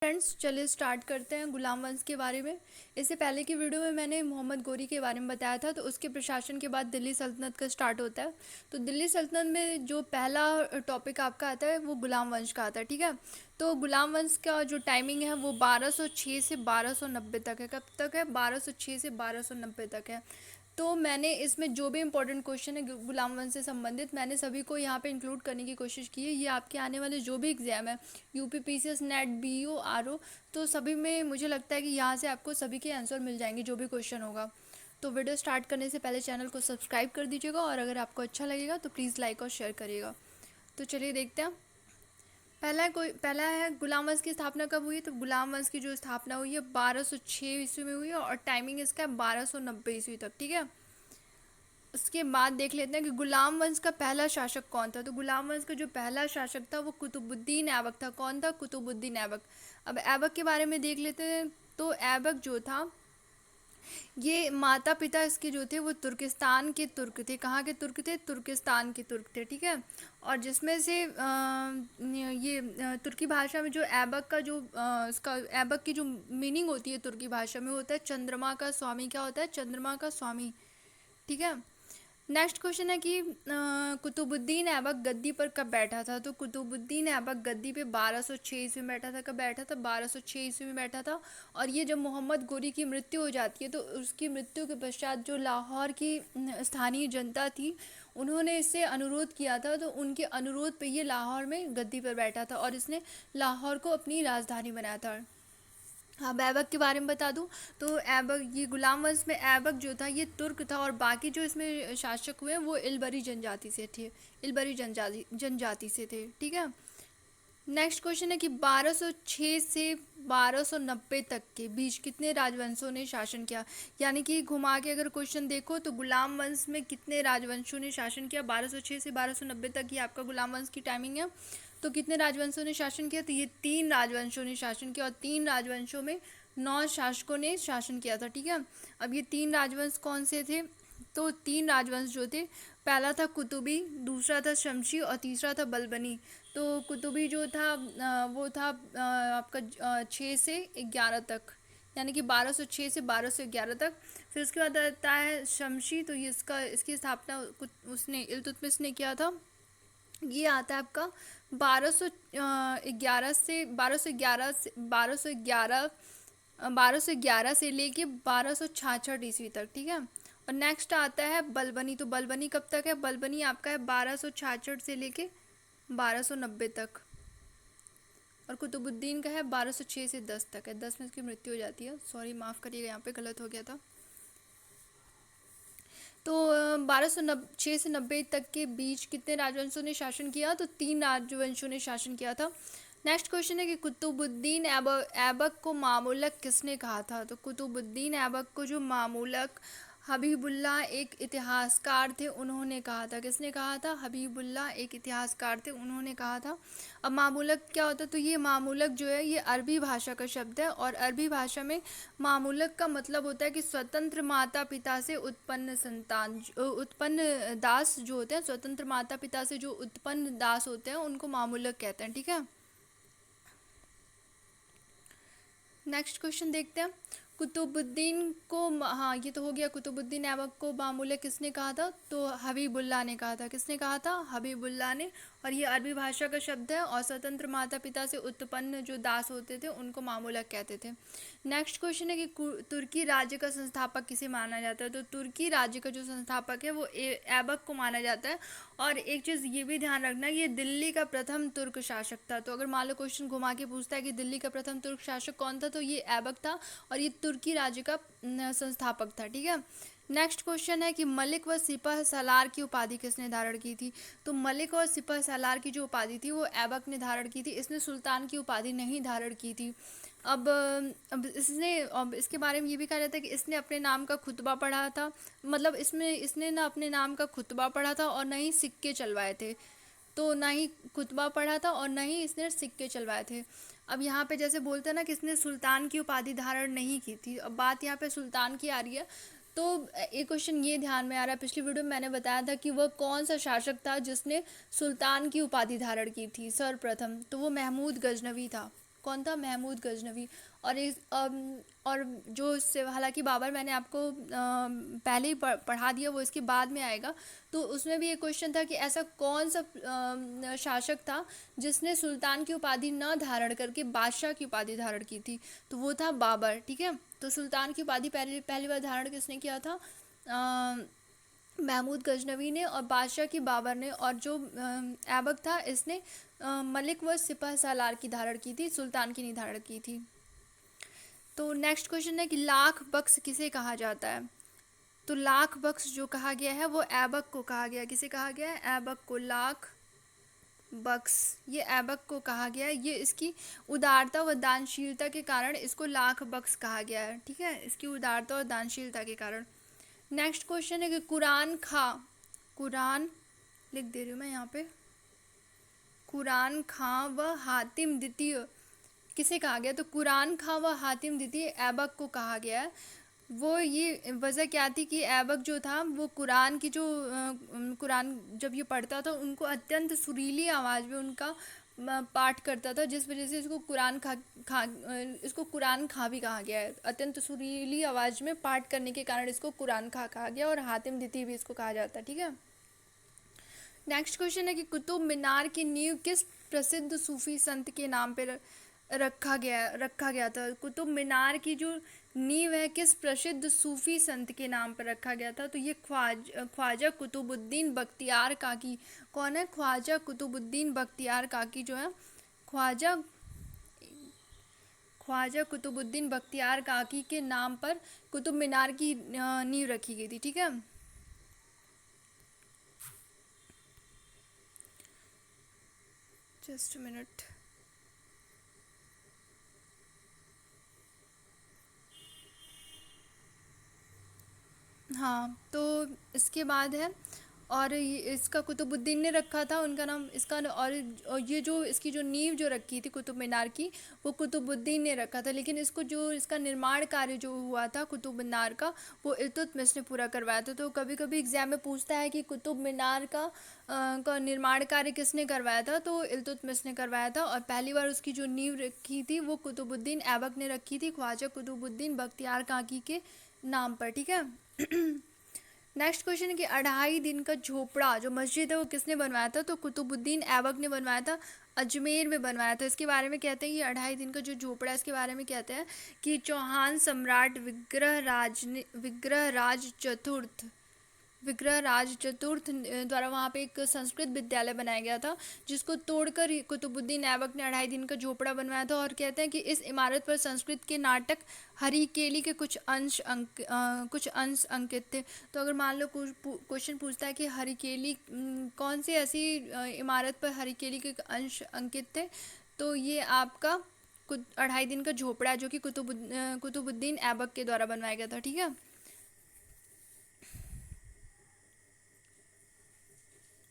Friends, चलिए start करते हैं गुलाम वंश के बारे में। इससे पहले की वीडियो में मैंने मोहम्मद गोरी के बारे में बताया था। तो उसके प्रशासन के बाद दिल्ली सल्तनत का स्टार्ट होता है। तो दिल्ली सल्तनत में जो पहला टॉपिक आपका आता है वो गुलाम वंश का आता है, ठीक है। तो गुलाम वंश का जो टाइमिंग है वो 1206 से 1290 तक है। कब तक है? 1206 से 1290 तक है। तो मैंने इसमें जो भी इंपॉर्टेंट क्वेश्चन है गुलाम वंश से संबंधित, मैंने सभी को यहाँ पे इंक्लूड करने की कोशिश की है। ये आपके आने वाले जो भी एग्जाम है, UP PCS, net, BEO, RO, तो सभी में मुझे लगता है कि यहाँ से आपको सभी के आंसर मिल जाएंगे जो भी क्वेश्चन होगा। तो वीडियो स्टार्ट करने से पहले चैनल को सब्सक्राइब कर दीजिएगा और अगर आपको अच्छा लगेगा तो प्लीज़ लाइक और शेयर करिएगा। तो चलिए देखते हैं। पहला है गुलाम वंश की स्थापना कब हुई। तो गुलाम वंश की जो स्थापना हुई है 1206 ईस्वी में हुई है और टाइमिंग इसका है 1290 ईस्वी तक, ठीक है। उसके बाद देख लेते हैं कि गुलाम वंश का पहला शासक कौन था। तो गुलाम वंश का जो पहला शासक था वो कुतुबुद्दीन ऐबक था। कौन था? कुतुबुद्दीन ऐबक। अब ऐबक के बारे में देख लेते हैं। तो ऐबक जो था, ये माता पिता इसके जो थे वो तुर्किस्तान के तुर्क थे। कहाँ के तुर्क थे? तुर्किस्तान के तुर्क थे, ठीक है। और जिसमें से तुर्की भाषा में जो ऐबक का जो इसका ऐबक की जो मीनिंग होती है तुर्की भाषा में, होता है चंद्रमा का स्वामी। क्या होता है? चंद्रमा का स्वामी, ठीक है। नेक्स्ट क्वेश्चन है कि कुतुबुद्दीन ऐबक गद्दी पर कब बैठा था। तो कुतुबुद्दीन ऐबक गद्दी पे 1206 ईस्वी में बैठा था। कब बैठा था? 1206 ईस्वी में बैठा था। और ये जब मोहम्मद गोरी की मृत्यु हो जाती है तो उसकी मृत्यु के पश्चात जो लाहौर की स्थानीय जनता थी, उन्होंने इससे अनुरोध किया था। तो उनके अनुरोध पे ये लाहौर में गद्दी पर बैठा था और इसने लाहौर को अपनी राजधानी बनाया था। अब ऐबक के बारे में बता दूं तो ऐबक, ये गुलाम वंश में ऐबक जो था ये तुर्क था और बाकी जो इसमें शासक हुए वो इलबरी जनजाति से थे। इलबरी जनजाति से थे, ठीक है। नेक्स्ट क्वेश्चन है कि 1206 से 1290 तक के बीच कितने राजवंशों ने शासन किया। यानी कि घुमा के अगर क्वेश्चन देखो तो गुलाम वंश में कितने राजवंशों ने शासन किया। 1206 से 1290 तक ही आपका गुलाम वंश की टाइमिंग है। तो कितने राजवंशों ने शासन किया? तो ये 3 राजवंशों ने शासन किया और 3 राजवंशों में 9 शासकों ने शासन किया था, ठीक है। अब ये 3 राजवंश कौन से थे? तो 3 राजवंश जो थे, पहला था कुतुबी, दूसरा था शमशी और तीसरा था बलबनी। तो कुतुबी जो था वो था आपका 6 से 11 तक, यानी कि 1206 से 1211 तक। फिर उसके बाद आता है शमशी। तो ये इसकी स्थापना उसने इल्तुतमिश ने किया था। ये आता है आपका 1211 से 1211 से 1211 से लेके 1266 ईस्वी तक, ठीक है। और नेक्स्ट आता है बलबनी। तो बलबनी कब तक है? बलबनी आपका है 1266 से लेके 1290 तक। और कुतुबुद्दीन का है 1206 से 10 तक है। 10 में इसकी मृत्यु हो जाती है। सॉरी, माफ़ करिएगा, यहाँ पे गलत हो गया था। तो 1206 से 90 तक के बीच कितने राजवंशों ने शासन किया। तो 3 राजवंशों ने शासन किया था। नेक्स्ट क्वेश्चन है कि कुतुबुद्दीन ऐबक को मामूलक किसने कहा था। तो कुतुबुद्दीन ऐबक को जो मामूलक हबीबुल्लाह एक इतिहासकार थे उन्होंने कहा था। किसने कहा था? हबीबुल्लाह एक इतिहासकार थे, उन्होंने कहा था। अब मामूलक क्या होता है? तो ये मामूलक जो है ये अरबी भाषा का शब्द है और अरबी भाषा में मामूलक का मतलब होता है कि स्वतंत्र माता पिता से उत्पन्न संतान, उत्पन्न दास जो होते हैं, स्वतंत्र माता पिता से जो उत्पन्न दास होते हैं उनको मामूलक कहते हैं, ठीक है। नेक्स्ट क्वेश्चन देखते हैं। कुतुबुद्दीन को, हाँ ये तो हो गया। कुतुबुद्दीन ऐबक को मामूलक किसने कहा था? तो हबीबुल्लाह ने कहा था। किसने कहा था? हबीबुल्लाह ने। और ये अरबी भाषा का शब्द है और स्वतंत्र माता पिता से उत्पन्न जो दास होते थे उनको मामूलक कहते थे। नेक्स्ट क्वेश्चन है कि तुर्की राज्य का संस्थापक किसे माना जाता है। तो तुर्की राज्य का जो संस्थापक है वो ऐबक को माना जाता है। और एक चीज़ ये भी ध्यान रखना, ये दिल्ली का प्रथम तुर्क शासक था। तो अगर मान लो क्वेश्चन घुमा के पूछता है कि दिल्ली का प्रथम तुर्क शासक कौन था, तो ये ऐबक था और ये तुर्की राज्य का संस्थापक था, ठीक है। नेक्स्ट क्वेश्चन है कि मलिक व सिपह सालार की उपाधि किसने धारण की थी। तो मलिक और सिपह सालार की जो उपाधि थी वो ऐबक ने धारण की थी। इसने सुल्तान की उपाधि नहीं धारण की थी। अब इसके बारे में ये भी कहा जाता है कि इसने अपने नाम का खुतबा पढ़ा था। मतलब इसने ना अपने नाम का खुतबा पढ़ा था और न ही सिक्के चलवाए थे। तो ना ही खुतबा पढ़ा था और न ही इसने सिक्के चलवाए थे। अब यहाँ पे जैसे बोलते हैं ना कि इसने सुल्तान की उपाधि धारण नहीं की थी। अब बात यहाँ पे सुल्तान की आ रही है। तो एक क्वेश्चन ये ध्यान में आ रहा है, पिछली वीडियो में मैंने बताया था कि वह कौन सा शासक था जिसने सुल्तान की उपाधि धारण की थी सर्वप्रथम। तो वो महमूद गजनवी था। कौन था? महमूद गजनवी। और और जो इससे, हालांकि बाबर मैंने आपको पहले ही पढ़ा दिया, वो इसके बाद में आएगा। तो उसमें भी एक क्वेश्चन था कि ऐसा कौन सा शासक था जिसने सुल्तान की उपाधि न धारण करके बादशाह की उपाधि धारण की थी? तो वो था बाबर। ठीक है, तो सुल्तान की उपाधि पहली पहली बार धारण किसने किया था? महमूद गजनवी ने, और बादशाह की बाबर ने। और जो ऐबक था, इसने मलिक व सिपह सालार की धारण की थी, सुल्तान की नहीं धारण की थी। तो नेक्स्ट क्वेश्चन है कि लाख बख्श किसे कहा जाता है? तो लाख बख्श जो कहा गया है वो ऐबक को कहा गया है। किसे कहा गया है? ऐबक को। लाख बख्श, ये ऐबक को कहा गया है। ये इसकी उदारता व दानशीलता के कारण इसको लाख बख्श कहा गया है। ठीक है, इसकी उदारता और दानशीलता के कारण। नेक्स्ट क्वेश्चन है कि कुरान खां, कुरान लिख दे रही हूँ मैं यहाँ पे, कुरान खां व हातिम द्वितीय किसे कहा गया? तो कुरान खां व हातिम द्वितीय ऐबक को कहा गया है। वो ये वजह क्या थी कि ऐबक जो था वो कुरान की जो कुरान जब ये पढ़ता था, उनको अत्यंत सुरीली आवाज़ में उनका पाठ करता था, जिस वजह से इसको इसको कुरान खां भी कहा गया है। अत्यंत सुरीली आवाज़ में पाठ करने के कारण इसको कुरान खां कहा गया, और हातिम द्वितीय भी इसको कहा जाता है। ठीक है, नेक्स्ट क्वेश्चन है कि कुतुब मीनार की नींव किस प्रसिद्ध सूफी संत के नाम पर रखा गया था? कुतुब मीनार की जो नींव है किस प्रसिद्ध सूफी संत के नाम पर रखा गया था? तो ये ख्वाजा कुतुबुद्दीन बख्तियार काकी। कौन है? ख्वाजा कुतुबुद्दीन बख्तियार काकी जो है, ख्वाजा ख्वाजा कुतुबुद्दीन बख्तियार काकी के नाम पर कुतुब मीनार की नींव रखी गई थी। ठीक है, जस्ट मिनट। हाँ, तो इसके बाद है, और इसका कुतुबुद्दीन ने रखा था उनका नाम, इसका। और ये जो इसकी जो नींव जो रखी थी कुतुब मीनार की, वो कुतुबुद्दीन ने रखा था। लेकिन इसको जो इसका निर्माण कार्य जो हुआ था कुतुब मीनार का, वो इल्तुतमिश ने पूरा करवाया था। तो कभी कभी एग्जाम में पूछता है कि कुतुब मीनार का निर्माण कार्य किसने करवाया था? तो इल्तुतमिश ने करवाया था। और पहली बार उसकी जो नींव रखी थी वो कुतुबुद्दीन ऐबक ने रखी थी, ख्वाजा कुतुबुद्दीन बख्तियार काकी के नाम पर। ठीक है, नेक्स्ट क्वेश्चन है कि 2.5 दिन का झोपड़ा जो मस्जिद है वो किसने बनवाया था? तो कुतुबुद्दीन ऐबक ने बनवाया था, अजमेर में बनवाया था। इसके बारे में कहते हैं कि 2.5 दिन का जो झोपड़ा है, इसके बारे में कहते हैं कि चौहान सम्राट विग्रह राज चतुर्थ द्वारा वहाँ पे एक संस्कृत विद्यालय बनाया गया था, जिसको तोड़कर कुतुबुद्दीन ऐबक ने 2.5 दिन का झोपड़ा बनवाया था। और कहते हैं कि इस इमारत पर संस्कृत के नाटक हरिकेली के कुछ अंश अंकित थे। तो अगर मान लो क्वेश्चन पूछता है कि हरिकेली कौन सी ऐसी इमारत पर हरिकेली के अंश अंकित थे, तो ये आपका 2.5 दिन का झोपड़ा जो कि कुतुबुद्दीन ऐबक के द्वारा बनवाया गया था। ठीक है,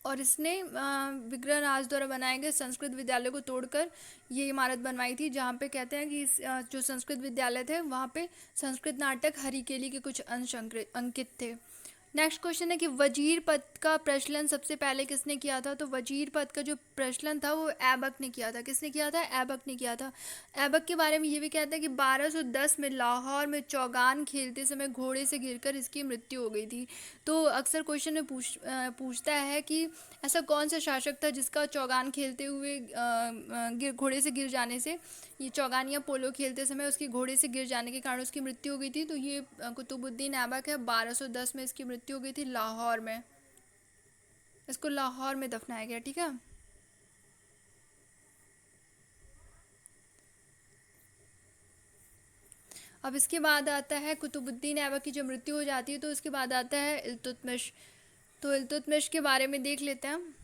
और इसने विग्रह राज द्वारा बनाए गए संस्कृत विद्यालय को तोड़कर ये इमारत बनवाई थी, जहाँ पे कहते हैं कि जो संस्कृत विद्यालय थे वहाँ पे संस्कृत नाटक हरिकेली के कुछ अंश अंकित थे। नेक्स्ट क्वेश्चन है कि वजीर पद का प्रचलन सबसे पहले किसने किया था? तो वजीर पद का जो प्रचलन था वो ऐबक ने किया था। किसने किया था? ऐबक ने किया था। ऐबक के बारे में ये भी कहते हैं कि 1210 में लाहौर में चौगान खेलते समय घोड़े से गिरकर इसकी मृत्यु हो गई थी। तो अक्सर क्वेश्चन में पूछता है कि ऐसा कौन सा शासक था जिसका चौगान खेलते हुए घोड़े से गिर जाने से, ये चौगान या पोलो खेलते समय उसकी घोड़े से गिर जाने के कारण उसकी मृत्यु हो गई थी। तो ये कुतुबुद्दीन ऐबक है, 1210 में इसकी मृत्यु हो गई थी लाहौर में। इसको लाहौर में दफनाया गया। ठीक है, अब इसके बाद आता है कुतुबुद्दीन ऐबक की जब मृत्यु हो जाती है तो उसके बाद आता है इल्तुतमिश। तो इल्तुतमिश के बारे में देख लेते हैं।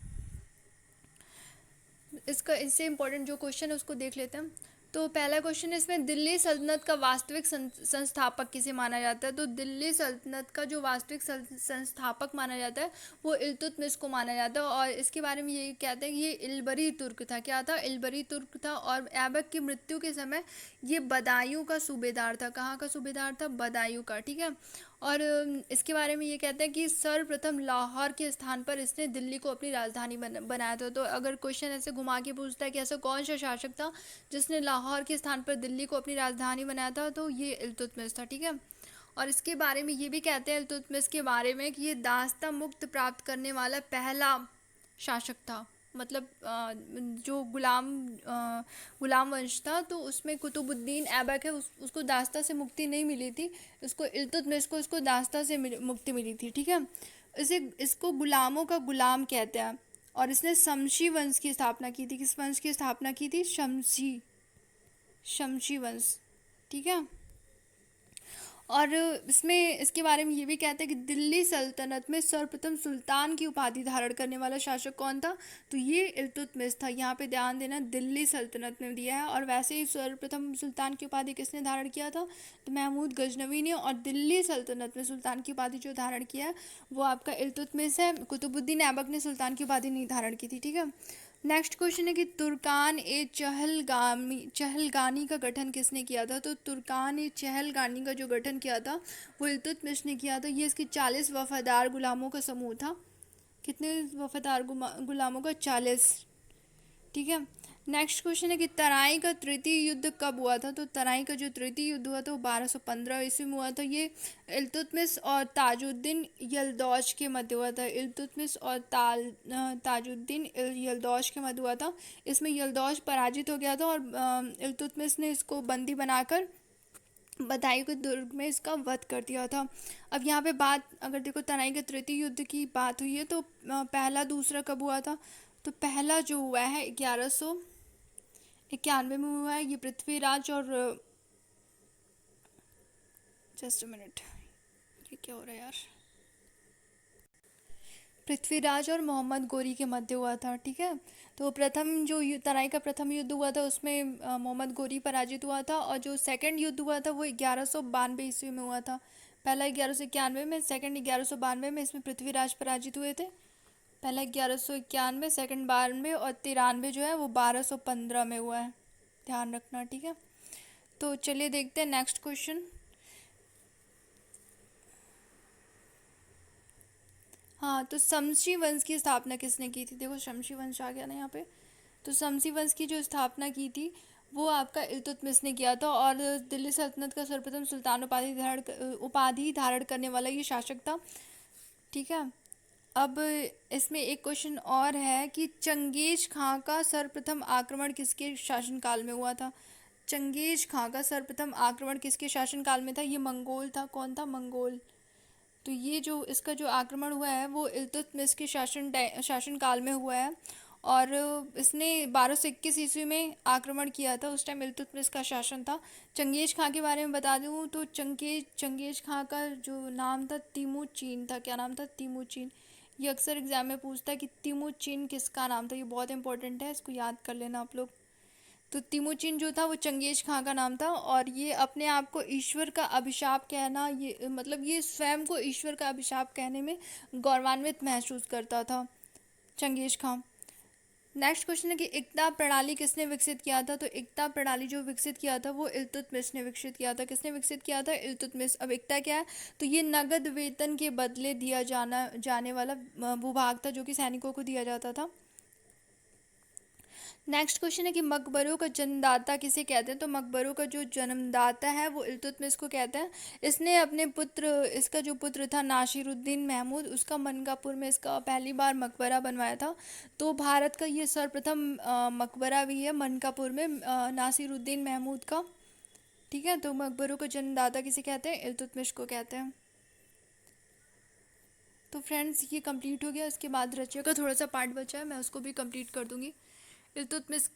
इसका इससे इम्पोर्टेंट जो क्वेश्चन है उसको देख लेते हैं। तो पहला क्वेश्चन इसमें दिल्ली सल्तनत का वास्तविक संस्थापक किसे माना जाता है? तो दिल्ली सल्तनत का जो वास्तविक संस्थापक माना जाता है वो इल्तुतमिश को माना जाता है। और इसके बारे में ये कहते हैं कि ये इल्बरी तुर्क था। क्या था? इल्बरी तुर्क था। और ऐबक की मृत्यु के समय ये बदायूं का सूबेदार था। कहाँ का सूबेदार था? बदायूं का। ठीक है, और इसके बारे में ये कहते हैं कि सर्वप्रथम लाहौर के स्थान पर इसने दिल्ली को अपनी राजधानी बनाया था। तो अगर क्वेश्चन ऐसे घुमा के पूछता है कि ऐसा कौन सा शासक था जिसने लाहौर के स्थान पर दिल्ली को अपनी राजधानी बनाया था, तो ये इल्तुतमिश था। ठीक है। और इसके बारे में ये भी कहते हैं इल्तुतमिश के बारे में कि ये दास्ता मुक्त प्राप्त करने वाला पहला शासक था। मतलब जो गुलाम वंश था, तो उसमें कुतुबुद्दीन ऐबक है, उसको दास्ता से मुक्ति नहीं मिली थी। इसको इल्तुतमिश को इसको दास्ता से मुक्ति मिली थी। ठीक है। इसे इसको गुलामों का गुलाम कहते हैं। और इसने शमशी वंश की स्थापना की थी। किस वंश की स्थापना की थी? शमशी वंश। ठीक है। और इसमें इसके बारे में ये भी कहते हैं कि दिल्ली सल्तनत में सर्वप्रथम सुल्तान की उपाधि धारण करने वाला शासक कौन था? तो ये इल्तुतमिश था। यहाँ पे ध्यान देना, दिल्ली सल्तनत में दिया है। और वैसे ही सर्वप्रथम सुल्तान की उपाधि किसने धारण किया था? तो महमूद गजनवी ने। और दिल्ली सल्तनत में सुल्तान की उपाधि जो धारण किया है वो आपका इल्तुतमिश है। कुतुबुद्दीन ऐबक ने सुल्तान की उपाधि नहीं धारण की थी। ठीक है। नेक्स्ट क्वेश्चन है कि तुर्कान ए चहलगानी का गठन किसने किया था? तो तुर्कान ए चहलगानी का जो गठन किया था वो इल्तुतमिश ने किया था। ये इसके 40 वफादार गुलामों का समूह था। कितने वफादार गुलामों का? 40। ठीक है। नेक्स्ट क्वेश्चन है कि तराई का तृतीय युद्ध कब हुआ था? तो तराई का जो तृतीय युद्ध हुआ था वो 1215 ईस्वी में हुआ था। ये इल्तुतमिश और ताजुद्दीन यलदौज के मध्य हुआ था। इल्तुतमिश और ताजुद्दीन यलदौज के मध्य हुआ था। इसमें यलदौज पराजित हो गया था और इल्तुतमिश ने इसको बंदी बनाकर बदायूं के दुर्ग में इसका वध कर दिया था। अब यहाँ पे बात अगर देखो तराई के तृतीय युद्ध की बात हुई है, तो पहला दूसरा कब हुआ था? तो पहला जो हुआ है 1191 में हुआ है। ये पृथ्वीराज और जस्ट अ मिनट, ये क्या हो रहा है यार, पृथ्वीराज और मोहम्मद गोरी के मध्य हुआ था। ठीक है। तो प्रथम जो तराई का प्रथम युद्ध हुआ था उसमें मोहम्मद गोरी पराजित हुआ था। और जो सेकंड युद्ध हुआ था वो 1192 ईस्वी में हुआ था। पहला 1191 में, सेकंड 1192 में। इसमें पृथ्वीराज पराजित हुए थे। पहला 1191, सेकंड 92 और 93 जो है वो 1215 में हुआ है। ध्यान रखना। ठीक है। तो चलिए देखते हैं नेक्स्ट क्वेश्चन। हाँ, तो शमशी वंश की स्थापना किसने की थी? देखो शमशी वंश आ गया ना यहाँ पे। तो शमशी वंश की जो स्थापना की थी वो आपका इल्तुतमिश ने किया था। और दिल्ली सल्तनत का सर्वप्रथम सुल्तान उपाधि धारण करने वाला ये शासक था। ठीक है। अब इसमें एक क्वेश्चन और है कि चंगेज खां का सर्वप्रथम आक्रमण किसके शासनकाल में हुआ था? चंगेज खां का सर्वप्रथम आक्रमण किसके शासनकाल में था? ये मंगोल था। कौन था? मंगोल। तो ये जो इसका जो आक्रमण हुआ है वो इल्तुतमिश के शासनकाल में हुआ है। और इसने 1221 ईस्वी में आक्रमण किया था। उस टाइम इल्तुतमिश का शासन था। चंगेज खां के बारे में बता दूँ तो चंगेज खां का जो नाम था तिमुचीन था। क्या नाम था? तिमुचीन। ये अक्सर एग्जाम में पूछता है कि तिमुचीन किसका नाम था। ये बहुत इंपॉर्टेंट है, इसको याद कर लेना आप लोग। तो तिमुचिन जो था वो चंगेज खां का नाम था। और ये अपने आप को ईश्वर का अभिशाप कहना, ये मतलब ये स्वयं को ईश्वर का अभिशाप कहने में गौरवान्वित महसूस करता था चंगेज खां। नेक्स्ट क्वेश्चन है कि इक्ता प्रणाली किसने विकसित किया था? तो इक्ता प्रणाली जो विकसित किया था वो इल्तुतमिश ने विकसित किया था। किसने विकसित किया था? इल्तुतमिश। अब इक्ता क्या है? तो ये नगद वेतन के बदले दिया जाने वाला भूभाग था जो कि सैनिकों को दिया जाता था। नेक्स्ट क्वेश्चन है कि मकबरों का जन्मदाता किसे कहते हैं? तो मकबरों का जो जन्मदाता है वो इल्तुतमिश को कहते हैं। इसने अपने पुत्र, इसका जो पुत्र था नासिरुद्दीन महमूद, उसका मनकापुर में इसका पहली बार मकबरा बनवाया था। तो भारत का ये सर्वप्रथम मकबरा भी है मनकापुर में नासिरुद्दीन महमूद का। ठीक है। तो मकबरों का जन्मदाता किसे कहते हैं? इल्तुतमिश को कहते हैं। तो फ्रेंड्स ये कंप्लीट हो गया। इसके बाद रचिया का थोड़ा सा पार्ट बचा है, मैं उसको भी कंप्लीट कर दूंगी। इल्तुतमिश